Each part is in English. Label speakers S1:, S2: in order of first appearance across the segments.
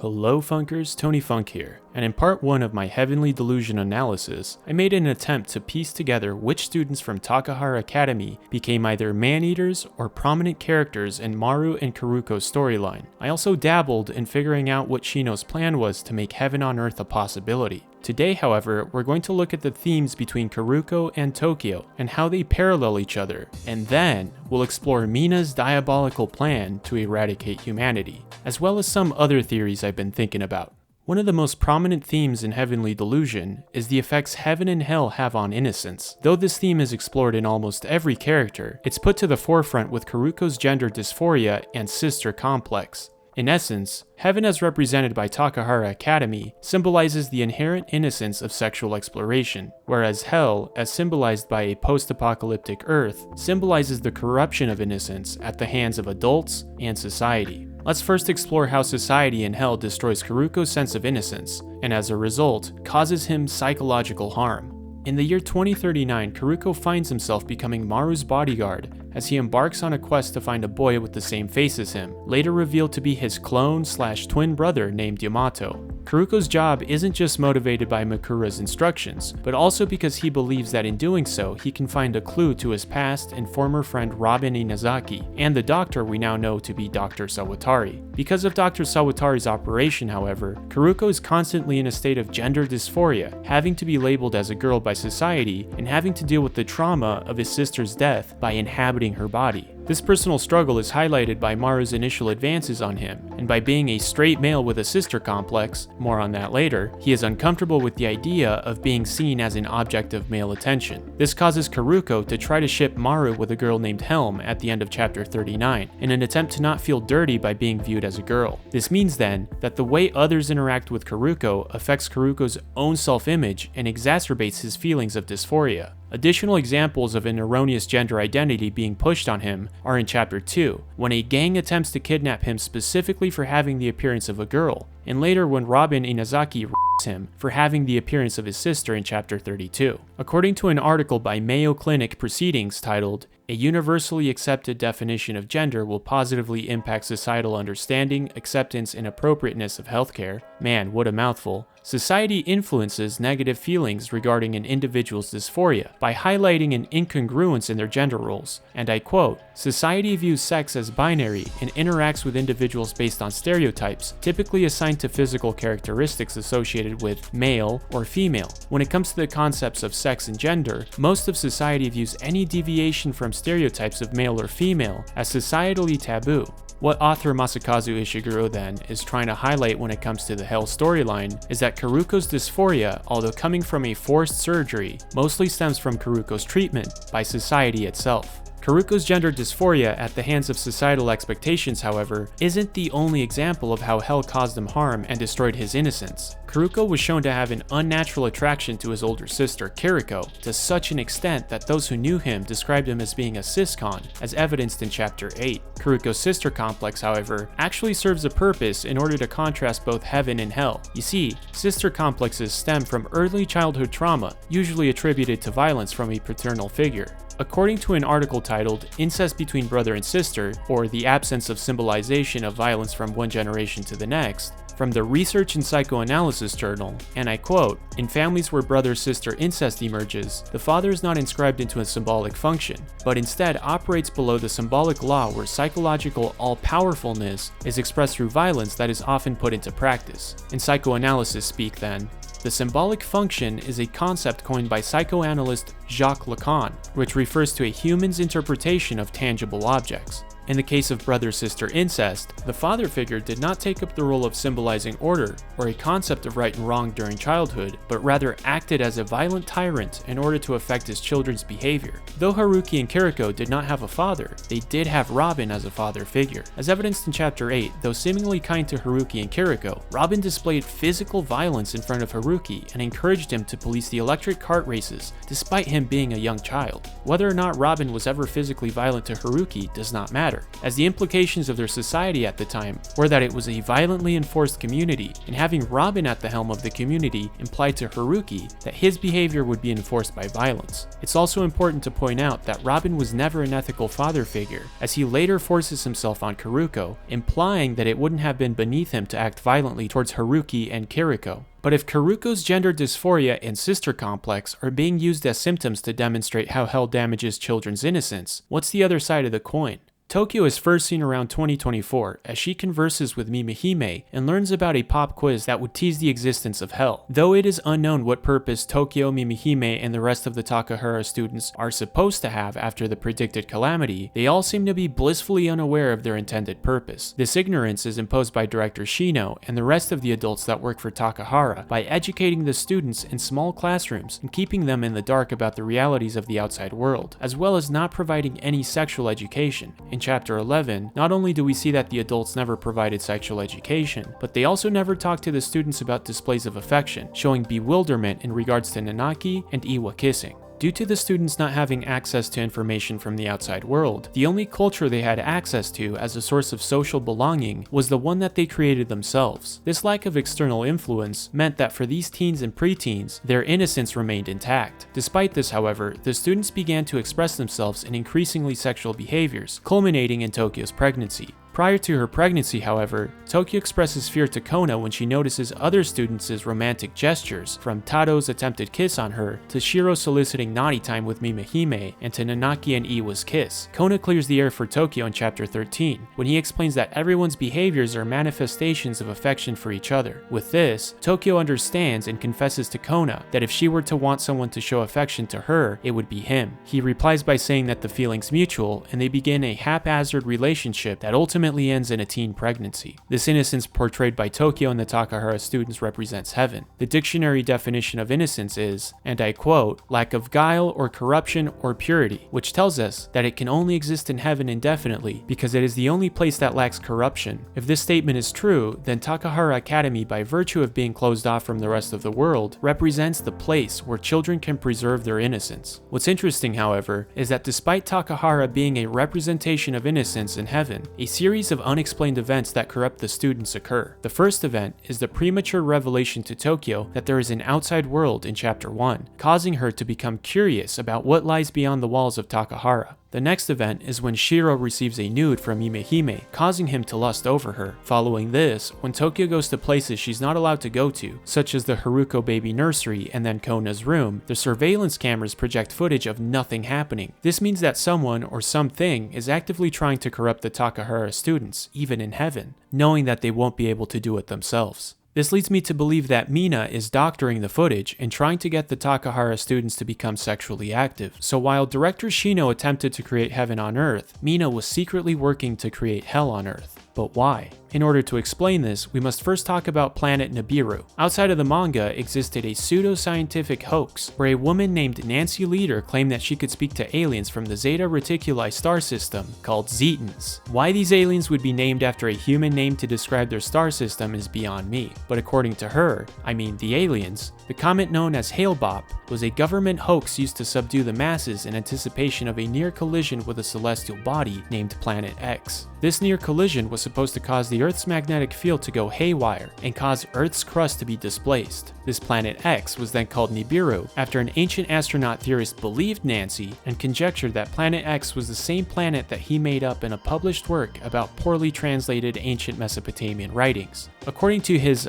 S1: Hello Funkers, Tony Funk here, and in part 1 of my Heavenly Delusion analysis, I made an attempt to piece together which students from Takahara Academy became either man-eaters or prominent characters in Maru and Kiruko's storyline. I also dabbled in figuring out what Shino's plan was to make heaven on earth a possibility. Today, however, we're going to look at the themes between Kiruko and Tokio and how they parallel each other, and then we'll explore Mina's diabolical plan to eradicate humanity, as well as some other theories I've been thinking about. One of the most prominent themes in Heavenly Delusion is the effects heaven and hell have on innocence. Though this theme is explored in almost every character, it's put to the forefront with Kiruko's gender dysphoria and sister complex. In essence, heaven as represented by Takahara Academy symbolizes the inherent innocence of sexual exploration, whereas hell, as symbolized by a post-apocalyptic Earth, symbolizes the corruption of innocence at the hands of adults and society. Let's first explore how society in hell destroys Kiruko's sense of innocence, and as a result, causes him psychological harm. In the year 2039, Kiruko finds himself becoming Maru's bodyguard as he embarks on a quest to find a boy with the same face as him, later revealed to be his clone/twin brother named Yamato. Kiruko's job isn't just motivated by Mikura's instructions, but also because he believes that in doing so, he can find a clue to his past and former friend Robin Inazaki, and the doctor we now know to be Dr. Sawatari. Because of Dr. Sawatari's operation, however, Kiruko is constantly in a state of gender dysphoria, having to be labeled as a girl by society and having to deal with the trauma of his sister's death by inhabiting her body. This personal struggle is highlighted by Maru's initial advances on him, and by being a straight male with a sister complex, more on that later, he is uncomfortable with the idea of being seen as an object of male attention. This causes Kiruko to try to ship Maru with a girl named Helm at the end of chapter 39, in an attempt to not feel dirty by being viewed as a girl. This means then, that the way others interact with Kiruko affects Kiruko's own self-image and exacerbates his feelings of dysphoria. Additional examples of an erroneous gender identity being pushed on him are in Chapter 2, when a gang attempts to kidnap him specifically for having the appearance of a girl, and later when Robin Inazaki him for having the appearance of his sister in Chapter 32. According to an article by Mayo Clinic Proceedings titled, "A universally accepted definition of gender will positively impact societal understanding, acceptance, and appropriateness of healthcare." Man, what a mouthful. Society influences negative feelings regarding an individual's dysphoria by highlighting an incongruence in their gender roles, and I quote, "Society views sex as binary and interacts with individuals based on stereotypes, typically assigned to physical characteristics associated with male or female. When it comes to the concepts of sex and gender, most of society views any deviation from stereotypes of male or female as societally taboo." What author Masakazu Ishiguro then is trying to highlight when it comes to the Hell storyline is that Kiruko's dysphoria, although coming from a forced surgery, mostly stems from Kiruko's treatment by society itself. Kiruko's gender dysphoria at the hands of societal expectations, however, isn't the only example of how hell caused him harm and destroyed his innocence. Kiruko was shown to have an unnatural attraction to his older sister, Kiriko, to such an extent that those who knew him described him as being a cis-con, as evidenced in Chapter 8. Kiruko's sister complex, however, actually serves a purpose in order to contrast both heaven and hell. You see, sister complexes stem from early childhood trauma, usually attributed to violence from a paternal figure. According to an article titled "Incest Between Brother and Sister, or the Absence of Symbolization of Violence from One Generation to the Next," from the Research and Psychoanalysis Journal, and I quote, "In families where brother-sister incest emerges, the father is not inscribed into a symbolic function, but instead operates below the symbolic law where psychological all-powerfulness is expressed through violence that is often put into practice." In psychoanalysis speak then, the symbolic function is a concept coined by psychoanalyst Jacques Lacan, which refers to a human's interpretation of tangible objects. In the case of brother-sister incest, the father figure did not take up the role of symbolizing order or a concept of right and wrong during childhood, but rather acted as a violent tyrant in order to affect his children's behavior. Though Haruki and Kiriko did not have a father, they did have Robin as a father figure. As evidenced in Chapter 8, though seemingly kind to Haruki and Kiriko, Robin displayed physical violence in front of Haruki and encouraged him to police the electric kart races, despite him being a young child. Whether or not Robin was ever physically violent to Haruki does not matter. matter, as the implications of their society at the time were that it was a violently enforced community, and having Robin at the helm of the community implied to Haruki that his behavior would be enforced by violence. It's also important to point out that Robin was never an ethical father figure, as he later forces himself on Kiruko, implying that it wouldn't have been beneath him to act violently towards Haruki and Kiruko. But if Kiruko's gender dysphoria and sister complex are being used as symptoms to demonstrate how hell damages children's innocence, what's the other side of the coin? Tokio is first seen around 2024 as she converses with Mimihime and learns about a pop quiz that would tease the existence of hell. Though it is unknown what purpose Tokio, Mimihime, and the rest of the Takahara students are supposed to have after the predicted calamity, they all seem to be blissfully unaware of their intended purpose. This ignorance is imposed by Director Shino and the rest of the adults that work for Takahara by educating the students in small classrooms and keeping them in the dark about the realities of the outside world, as well as not providing any sexual education. In Chapter 11, not only do we see that the adults never provided sexual education, but they also never talked to the students about displays of affection, showing bewilderment in regards to Nanaki and Iwa kissing. Due to the students not having access to information from the outside world, the only culture they had access to as a source of social belonging was the one that they created themselves. This lack of external influence meant that for these teens and preteens, their innocence remained intact. Despite this, however, the students began to express themselves in increasingly sexual behaviors, culminating in Tokio's pregnancy. Prior to her pregnancy, however, Tokio expresses fear to Kona when she notices other students' romantic gestures, from Tado's attempted kiss on her, to Shiro soliciting naughty time with Mimihime, and to Nanaki and Iwa's kiss. Kona clears the air for Tokio in Chapter 13, when he explains that everyone's behaviors are manifestations of affection for each other. With this, Tokio understands and confesses to Kona that if she were to want someone to show affection to her, it would be him. He replies by saying that the feeling's mutual, and they begin a haphazard relationship that ultimately ends in a teen pregnancy. This innocence portrayed by Tokio and the Takahara students represents heaven. The dictionary definition of innocence is, and I quote, lack of guile or corruption or purity, which tells us that it can only exist in heaven indefinitely because it is the only place that lacks corruption. If this statement is true, then Takahara Academy, by virtue of being closed off from the rest of the world, represents the place where children can preserve their innocence. What's interesting, however, is that despite Takahara being a representation of innocence in heaven, a series of unexplained events that corrupt the students occur. The first event is the premature revelation to Tokio that there is an outside world in Chapter 1, causing her to become curious about what lies beyond the walls of Takahara. The next event is when Shiro receives a nude from Mimihime, causing him to lust over her. Following this, when Tokio goes to places she's not allowed to go to, such as the Hiruko baby nursery and then Kona's room, the surveillance cameras project footage of nothing happening. This means that someone or something is actively trying to corrupt the Takahara students, even in heaven, knowing that they won't be able to do it themselves. This leads me to believe that Mina is doctoring the footage and trying to get the Takahara students to become sexually active. So while Director Shino attempted to create heaven on earth, Mina was secretly working to create hell on earth. But why? In order to explain this, we must first talk about Planet Nibiru. Outside of the manga existed a pseudo-scientific hoax where a woman named Nancy Leader claimed that she could speak to aliens from the Zeta Reticuli star system called Zetans. Why these aliens would be named after a human name to describe their star system is beyond me, but according to her, I mean the aliens, the comet known as Hale-Bopp was a government hoax used to subdue the masses in anticipation of a near collision with a celestial body named Planet X. This near collision was supposed to cause the Earth's magnetic field to go haywire and cause Earth's crust to be displaced. This Planet X was then called Nibiru after an ancient astronaut theorist believed Nancy and conjectured that Planet X was the same planet that he made up in a published work about poorly translated ancient Mesopotamian writings. According to his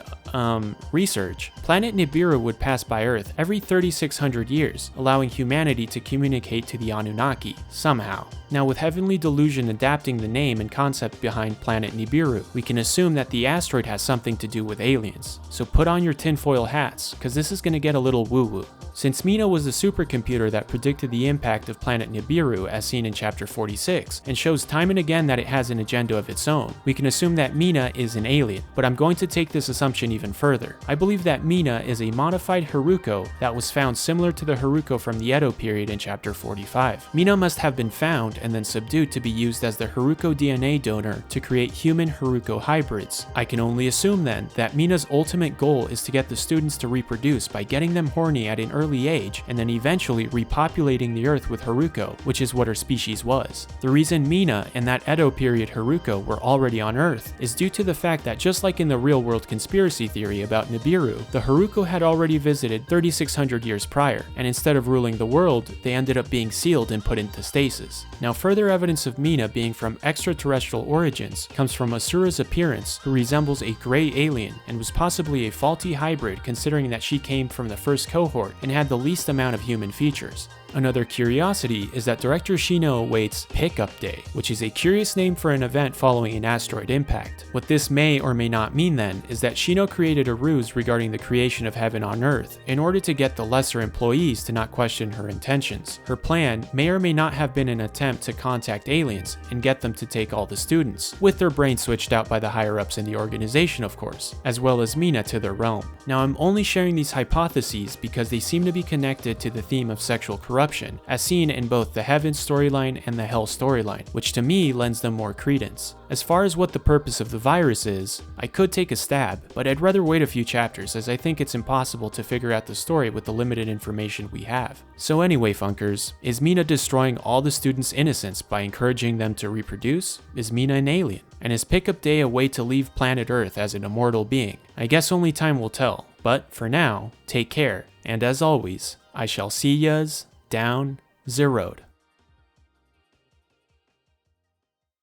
S1: research, Planet Nibiru would pass by Earth every 3,600 years, allowing humanity to communicate to the Anunnaki, somehow. Now, with Heavenly Delusion adapting the name and concept behind Planet Nibiru, we can assume that the asteroid has something to do with aliens. So put on your tinfoil hats, cause this is gonna get a little woo-woo. Since Mina was the supercomputer that predicted the impact of Planet Nibiru as seen in Chapter 46, and shows time and again that it has an agenda of its own, we can assume that Mina is an alien, but I'm going going to take this assumption even further. I believe that Mina is a modified Hiruko that was found similar to the Hiruko from the Edo period in chapter 45. Mina must have been found and then subdued to be used as the Hiruko DNA donor to create human Hiruko hybrids. I can only assume then that Mina's ultimate goal is to get the students to reproduce by getting them horny at an early age and then eventually repopulating the earth with Hiruko, which is what her species was. The reason Mina and that Edo period Hiruko were already on Earth is due to the fact that just like in the real world conspiracy theory about Nibiru, the Hiruko had already visited 3600 years prior, and instead of ruling the world, they ended up being sealed and put into stasis. Now further evidence of Mina being from extraterrestrial origins comes from Asura's appearance, who resembles a gray alien and was possibly a faulty hybrid considering that she came from the first cohort and had the least amount of human features. Another curiosity is that Director Shino awaits Pickup Day, which is a curious name for an event following an asteroid impact. What this may or may not mean then is that Shino created a ruse regarding the creation of heaven on Earth in order to get the lesser employees to not question her intentions. Her plan may or may not have been an attempt to contact aliens and get them to take all the students, with their brains switched out by the higher-ups in the organization of course, as well as Mina to their realm. Now I'm only sharing these hypotheses because they seem to be connected to the theme of sexual corruption, as seen in both the Heaven storyline and the Hell storyline, which to me lends them more credence. As far as what the purpose of the virus is, I could take a stab, but I'd rather wait a few chapters as I think it's impossible to figure out the story with the limited information we have. So anyway, Funkers, is Mina destroying all the students' innocence by encouraging them to reproduce? Is Mina an alien? And is Pickup Day a way to leave planet Earth as an immortal being? I guess only time will tell, but for now, take care, and as always, I shall see yas down the road.